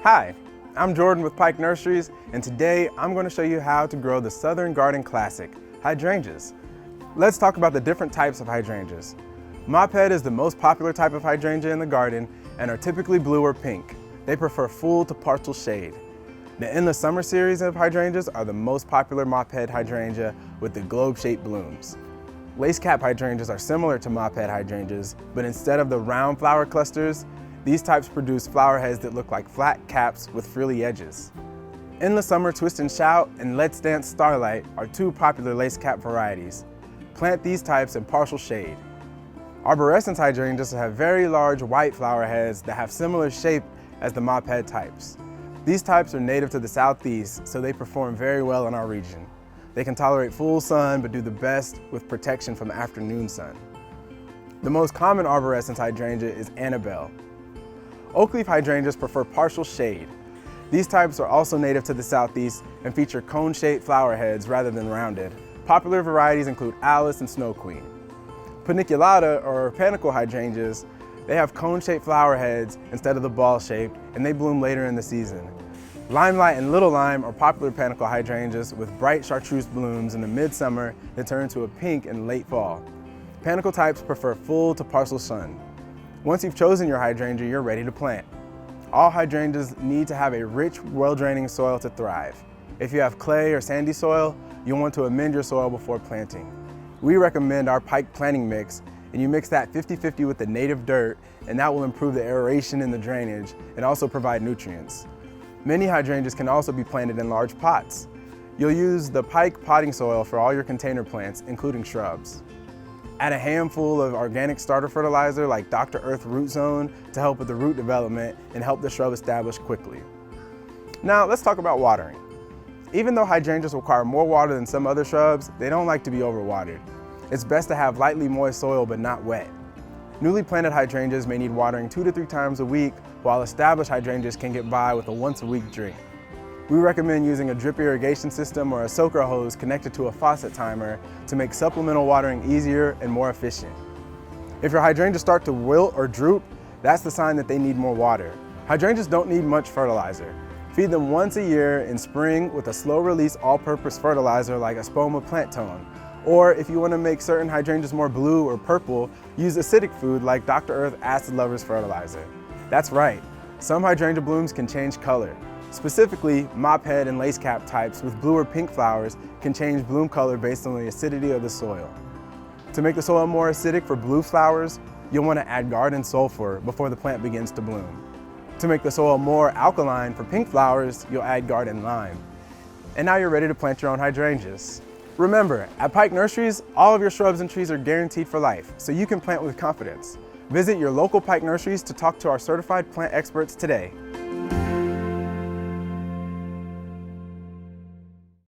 Hi, I'm Jordan with Pike Nurseries, and today I'm going to show you how to grow the Southern Garden Classic, hydrangeas. Let's talk about the different types of hydrangeas. Mophead is the most popular type of hydrangea in the garden and are typically blue or pink. They prefer full to partial shade. The Endless Summer series of hydrangeas are the most popular Mophead Hydrangea with the globe-shaped blooms. Lace cap hydrangeas are similar to Mophead hydrangeas, but instead of the round flower clusters, these types produce flower heads that look like flat caps with frilly edges. Endless Summer Twist and Shout and Let's Dance Starlight are two popular lace cap varieties. Plant these types in partial shade. Arborescens hydrangeas have very large white flower heads that have similar shape as the Mophead types. These types are native to the southeast, so they perform very well in our region. They can tolerate full sun, but do the best with protection from afternoon sun. The most common arborescens hydrangea is Annabelle. Oakleaf hydrangeas prefer partial shade. These types are also native to the southeast and feature cone-shaped flower heads rather than rounded. Popular varieties include Alice and Snow Queen. Paniculata, or Pinnacle Hydrangeas, they have cone-shaped flower heads instead of the ball-shaped, and they bloom later in the season. Limelight and Little Lime are popular Pinnacle hydrangeas with bright chartreuse blooms in the midsummer that turn to a pink in late fall. Pinnacle types prefer full to partial sun. Once you've chosen your hydrangea, you're ready to plant. All hydrangeas need to have a rich, well-draining soil to thrive. If you have clay or sandy soil, you'll want to amend your soil before planting. We recommend our Pike planting mix, and you mix that 50-50 with the native dirt, and that will improve the aeration in the drainage and also provide nutrients. Many hydrangeas can also be planted in large pots. You'll use the Pike potting soil for all your container plants, including shrubs. Add a handful of organic starter fertilizer like Dr. Earth Root Zone to help with the root development and help the shrub establish quickly. Now let's talk about watering. Even though hydrangeas require more water than some other shrubs, they don't like to be overwatered. It's best to have lightly moist soil but not wet. Newly planted hydrangeas may need watering 2 to 3 times a week, while established hydrangeas can get by with a once-a-week drink. We recommend using a drip irrigation system or a soaker hose connected to a faucet timer to make supplemental watering easier and more efficient. If your hydrangeas start to wilt or droop, that's the sign that they need more water. Hydrangeas don't need much fertilizer. Feed them once a year in spring with a slow-release all-purpose fertilizer like Espoma Plant Tone. Or if you want to make certain hydrangeas more blue or purple, use acidic food like Dr. Earth Acid Lovers Fertilizer. That's right, some hydrangea blooms can change color. Specifically, mophead and lace cap types with blue or pink flowers can change bloom color based on the acidity of the soil. To make the soil more acidic for blue flowers, you'll want to add garden sulfur before the plant begins to bloom. To make the soil more alkaline for pink flowers, you'll add garden lime. And now you're ready to plant your own hydrangeas. Remember, at Pike Nurseries, all of your shrubs and trees are guaranteed for life, so you can plant with confidence. Visit your local Pike Nurseries to talk to our certified plant experts today.